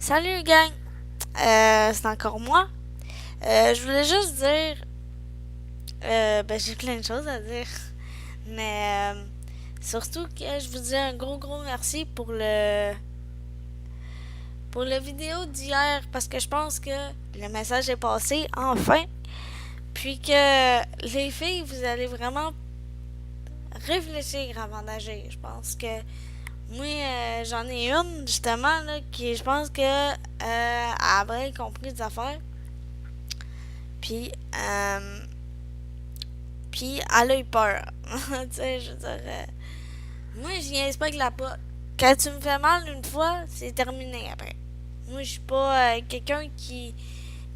Salut gang, c'est encore moi. Je voulais juste dire, j'ai plein de choses à dire, mais surtout que je vous dis un gros merci pour la vidéo d'hier parce que je pense que le message est passé enfin, puis que les filles vous allez vraiment réfléchir avant d'agir. Je pense que moi j'en ai une justement là qui je pense que a bien compris des affaires. Puis, puis elle a eu peur. Tu sais, je veux dire, moi, je niaise pas avec la pote. Quand tu me fais mal une fois, c'est terminé après. Moi, je suis pas quelqu'un qui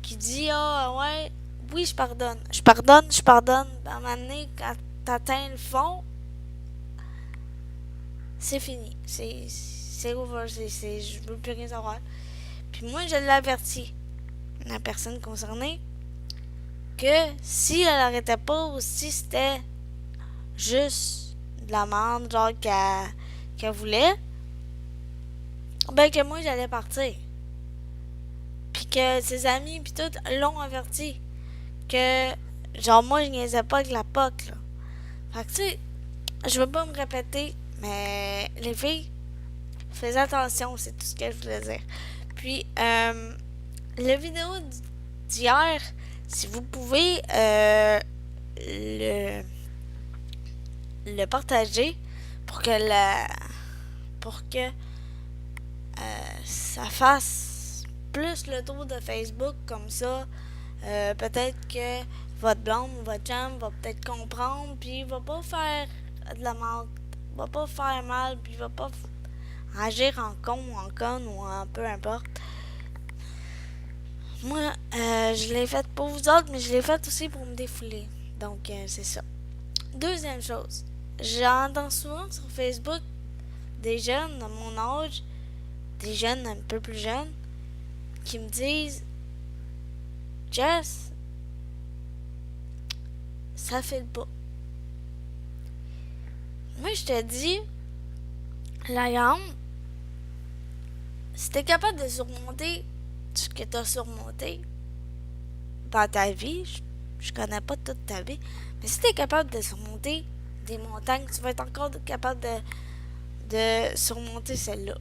dit, ah, ouais, oui, je pardonne. Je pardonne. À un moment donné, quand t'atteins le fond, c'est fini. C'est over. Je veux plus rien savoir. Puis moi, je l'ai averti, la personne concernée, que si elle arrêtait pas ou si c'était juste de la merde, genre qu'elle voulait, ben que moi j'allais partir. Puis que ses amis puis tout l'ont averti que genre moi je niaisais pas avec la pote là. Fait que tu sais, je veux pas me répéter, mais les filles, faites attention, c'est tout ce que je voulais dire. Puis la vidéo d'hier, si vous pouvez le le partager pour que ça fasse plus le tour de Facebook comme ça. Peut-être que votre blonde ou votre chum va peut-être comprendre, puis il va pas faire de la mal, va pas faire mal, puis il va pas agir en con ou en conne ou en peu importe. Moi, je l'ai fait pour vous autres, mais je l'ai fait aussi pour me défouler. Donc, c'est ça. Deuxième chose, j'entends souvent sur Facebook des jeunes de mon âge, des jeunes un peu plus jeunes, qui me disent Jess, ça file pas. Moi, je te dis, la gamme, si t'es capable de surmonter ce que t'as surmonté dans ta vie, je connais pas toute ta vie, mais si t'es capable de surmonter des montagnes, tu vas être encore capable de surmonter celle-là.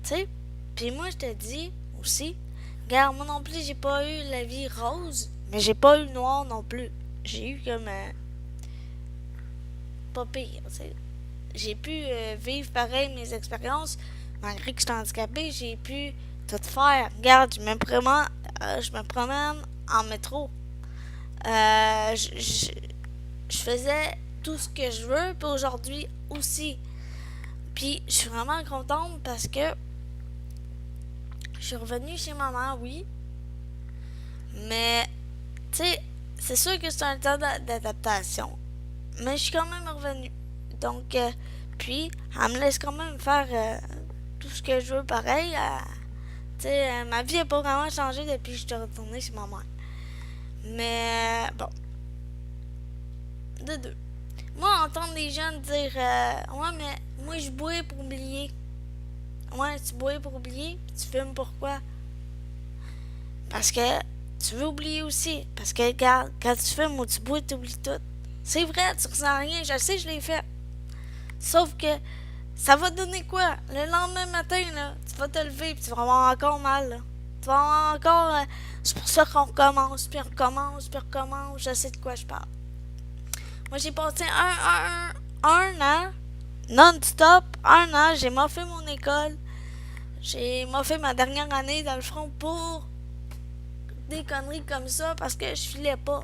Tu sais? Puis moi, je te dis aussi, regarde, moi non plus, j'ai pas eu la vie rose, mais j'ai pas eu noir non plus. J'ai eu comme pas pire, tu sais. J'ai pu vivre pareil mes expériences, malgré que j'étais handicapée, j'ai pu tout faire. Regarde, je me promène en métro. Je faisais tout ce que je veux, puis aujourd'hui aussi. Puis je suis vraiment contente parce que je suis revenue chez maman, oui. Mais, tu sais, c'est sûr que c'est un temps d'adaptation. Mais je suis quand même revenue. Donc, puis, elle me laisse quand même faire tout ce que je veux pareil. Tu sais, ma vie n'a pas vraiment changé depuis que je suis retournée chez maman. Mais, bon, de deux. Moi, entendre des jeunes dire ouais, mais moi, je bois pour oublier. Ouais, tu bois pour oublier, puis tu fumes pourquoi? Parce que tu veux oublier aussi. Parce que, regarde, quand tu fumes ou tu bois, tu oublies tout. C'est vrai, tu ressens rien. Je sais, je l'ai fait. Sauf que ça va te donner quoi? Le lendemain matin, là, tu vas te lever et tu vas avoir encore mal. Là. Tu vas avoir encore. C'est pour ça qu'on recommence, puis on recommence, puis on recommence. Je sais de quoi je parle. Moi, j'ai passé un an non-stop. Un an, j'ai moffé mon école. J'ai moffé ma dernière année dans le front pour des conneries comme ça parce que je filais pas.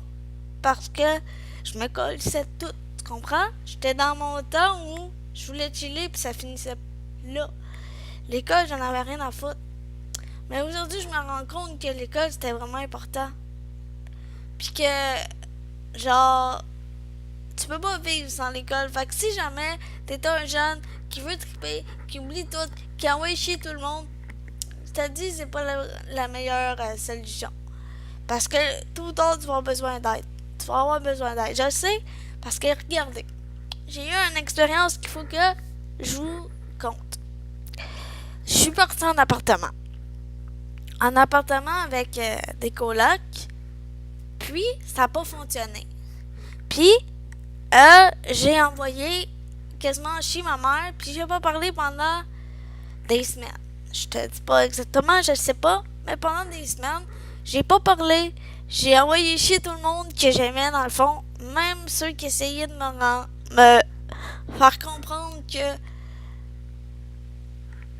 Parce que je me colissais tout. Tu comprends? J'étais dans mon temps où je voulais chiller puis ça finissait là. L'école, j'en avais rien à foutre. Mais aujourd'hui, je me rends compte que l'école, c'était vraiment important. Puis que, genre, tu peux pas vivre sans l'école. Fait que si jamais t'es un jeune qui veut triper, qui oublie tout, qui envoie chier tout le monde, je te dis, c'est pas la meilleure solution. Parce que tout ou tard, tu vas avoir besoin d'aide. Tu vas avoir besoin d'aide. Je le sais, parce que regardez, j'ai eu une expérience qu'il faut que je vous compte. Je suis partie en appartement. en appartement avec des colocs. Puis, ça n'a pas fonctionné. Puis, j'ai envoyé quasiment chier ma mère, puis j'ai pas parlé pendant des semaines. Je te dis pas exactement, je sais pas, mais pendant des semaines, j'ai pas parlé. J'ai envoyé chier tout le monde que j'aimais dans le fond, même ceux qui essayaient de me faire comprendre que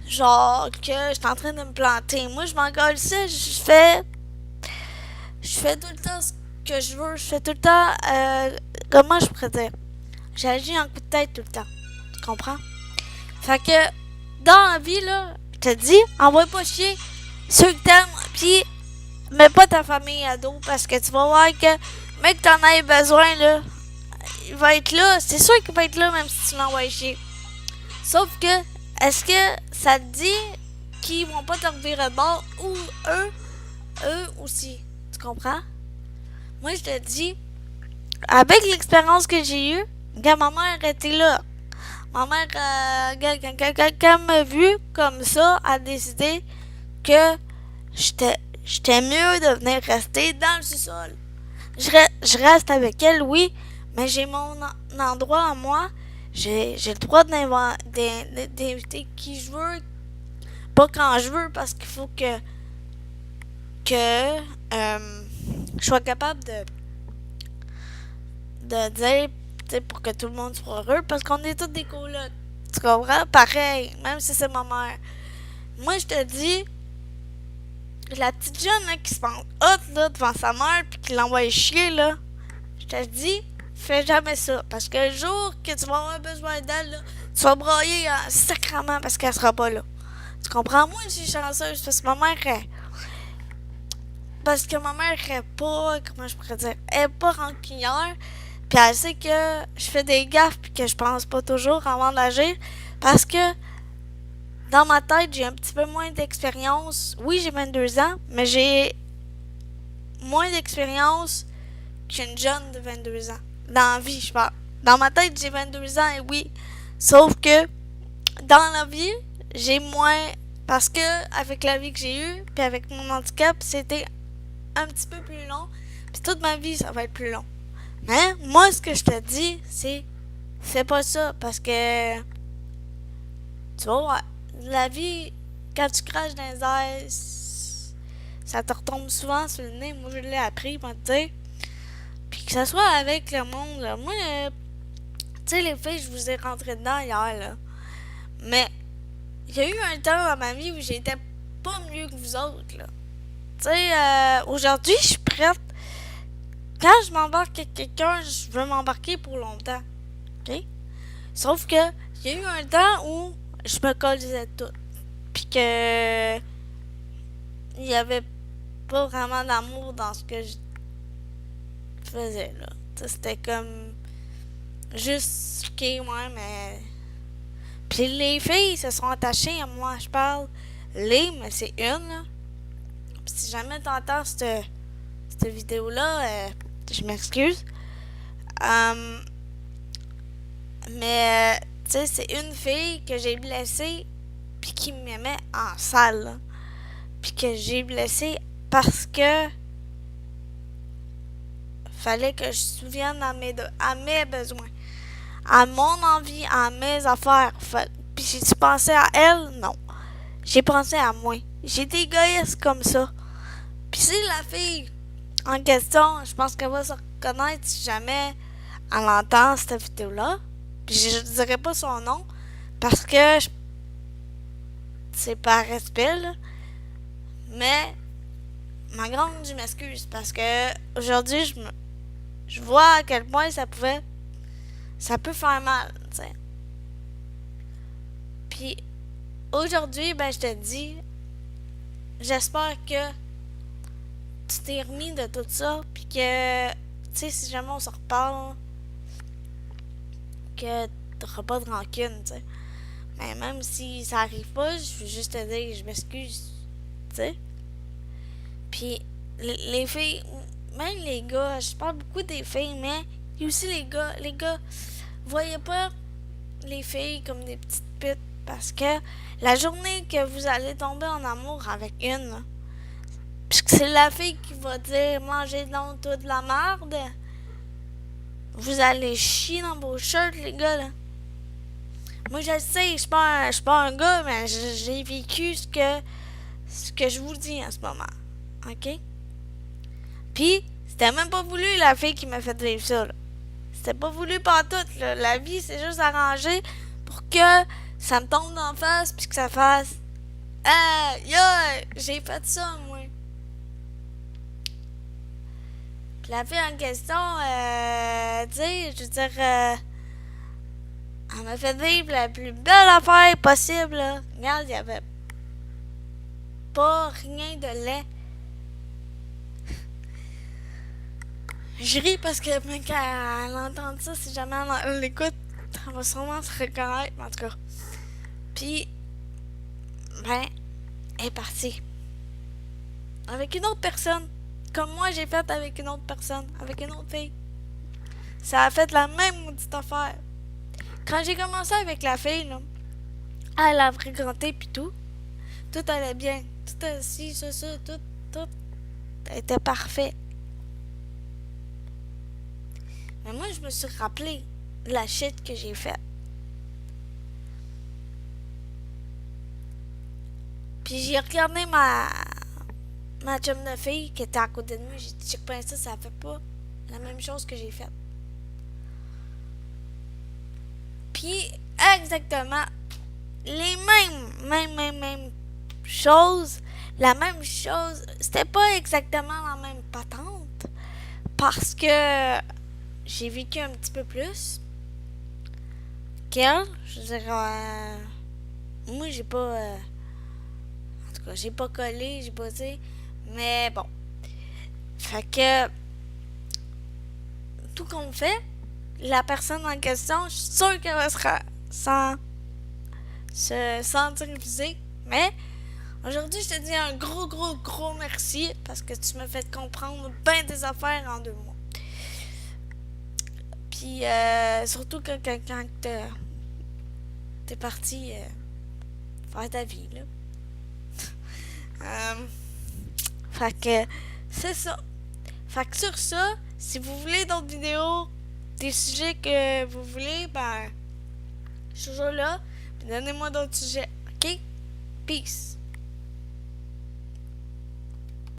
genre que j'étais en train de me planter. Moi, je m'en gueule ça, je fais tout le temps ce que je veux, je fais tout le temps comment je pourrais dire. J'agis en coup de tête tout le temps. Tu comprends? Fait que dans la vie là, je te dis, envoie pas chier ceux que t'aimes, pis mets pas ta famille à dos parce que tu vas voir que mec t'en aies besoin là, il va être là, c'est sûr qu'il va être là même si tu l'envoies chier. Sauf que, est-ce que ça te dit qu'ils vont pas te revirer de bord ou eux aussi? Tu comprends? Moi je te dis, avec l'expérience que j'ai eue, regarde, ma mère était là. Ma mère, quand elle m'a vu comme ça, a décidé que j'étais mieux de venir rester dans le sous-sol. Je reste avec elle, oui, mais j'ai mon endroit à moi. J'ai le droit d'inviter qui je veux, pas quand je veux, parce qu'il faut que je sois capable de dire, pour que tout le monde soit heureux, parce qu'on est tous des colocs. Tu comprends? Pareil, même si c'est ma mère. Moi, je te dis, la petite jeune là, qui se pense hot là, devant sa mère puis qui l'envoie chier, là, je te dis, fais jamais ça. Parce que le jour que tu vas avoir besoin d'elle, là, tu vas brailler sacrement parce qu'elle sera pas là. Tu comprends? Moi, je suis chanceuse parce que ma mère est... Parce que ma mère est pas... Comment je pourrais dire? Elle est pas rancunière. Puis elle sait que je fais des gaffes puis que je pense pas toujours avant d'agir. Parce que dans ma tête, j'ai un petit peu moins d'expérience. Oui, j'ai 22 ans, mais j'ai moins d'expérience qu'une jeune de 22 ans. Dans la vie, je parle. Dans ma tête, j'ai 22 ans et oui. Sauf que dans la vie, j'ai moins. Parce que avec la vie que j'ai eue, puis avec mon handicap, c'était un petit peu plus long. Puis toute ma vie, ça va être plus long. Mais moi, ce que je te dis, c'est fais pas ça parce que tu vas voir, la vie, quand tu craches dans les airs, ça te retombe souvent sur le nez. Moi, je l'ai appris, pour te dire. Puis que ce soit avec le monde, là. Moi, tu sais, les filles, je vous ai rentré dedans hier, là. Mais, il y a eu un temps dans ma vie où j'étais pas mieux que vous autres, là. Tu sais, aujourd'hui, je suis prête. Quand je m'embarque avec quelqu'un, je veux m'embarquer pour longtemps. OK? Sauf que, il y a eu un temps où je me collisais tout. Puis que, il y avait pas vraiment d'amour dans ce que je faisais, là. T'sais, c'était comme juste ok, ouais, mais. Puis les filles se sont attachées à moi. Je parle mais c'est une, là. Puis si jamais t'entends cette vidéo-là, je m'excuse. Mais, tu sais, c'est une fille que j'ai blessée, puis qui m'aimait en salle, là. Puis que j'ai blessée parce que fallait que je souvienne à mes besoins, à mon envie, à mes affaires. Puis j'ai-tu pensé à elle? Non. J'ai pensé à moi. J'ai été égoïste comme ça. Puis si la fille en question, je pense qu'elle va se reconnaître si jamais elle entend cette vidéo-là. Puis je dirais pas son nom parce que c'est par respect, là. Mais ma grande, je m'excuse parce que aujourd'hui, je vois à quel point ça peut faire mal, tu sais. Puis aujourd'hui, ben je te dis, j'espère que tu t'es remis de tout ça, puis que, tu sais, si jamais on se reparle, que t'auras pas de rancune, tu sais. Mais même si ça arrive pas, je veux juste te dire que je m'excuse, tu sais. Puis les filles, même les gars, je parle beaucoup des filles, mais il y a aussi les gars. Les gars, voyez pas les filles comme des petites putes parce que la journée que vous allez tomber en amour avec une, c'est la fille qui va dire mangez donc toute la merde. Vous allez chier dans vos shirts, les gars, là. Moi, je le sais, je suis pas un gars, mais j'ai vécu ce que je vous dis en ce moment. OK? Puis, c'était même pas voulu, la fille qui m'a fait vivre ça, là. C'était pas voulu pantoute, là. La vie, c'est juste arrangé pour que ça me tombe d'en face, puis que ça fasse j'ai fait ça, moi. Puis la fille en question, tu sais, je veux dire, elle m'a fait vivre la plus belle affaire possible, là. Regarde, il y avait pas rien de laid. Je ris parce que même quand elle entend ça, si jamais elle l'écoute, elle va sûrement se reconnaître, en tout cas. Puis, ben, elle est partie. Avec une autre personne. Comme moi, j'ai fait avec une autre personne. Avec une autre fille. Ça a fait la même maudite affaire. Quand j'ai commencé avec la fille, là, elle a fréquenté pis tout allait bien. Tout assis, ça, tout était parfait. Mais moi, je me suis rappelé de la shit que j'ai faite. Puis j'ai regardé ma chum de fille qui était à côté de moi. J'ai dit, check pas ça fait pas la même chose que j'ai faite. Puis exactement les mêmes choses. La même chose. C'était pas exactement la même patente. Parce que j'ai vécu un petit peu plus qu'elle. Je veux dire, moi j'ai pas. En tout cas, j'ai pas collé, j'ai pas dit. Mais bon. Fait que. Tout qu'on fait, la personne en question, je suis sûre qu'elle va se sentir visée. Mais aujourd'hui, je te dis un gros merci parce que tu m'as fait comprendre bien des affaires en 2 mois. Puis surtout quand t'es parti faire ta vie, là. Fait que c'est ça. Fait que sur ça, si vous voulez d'autres vidéos, des sujets que vous voulez, ben je suis toujours là. Puis donnez-moi d'autres sujets. OK? Peace.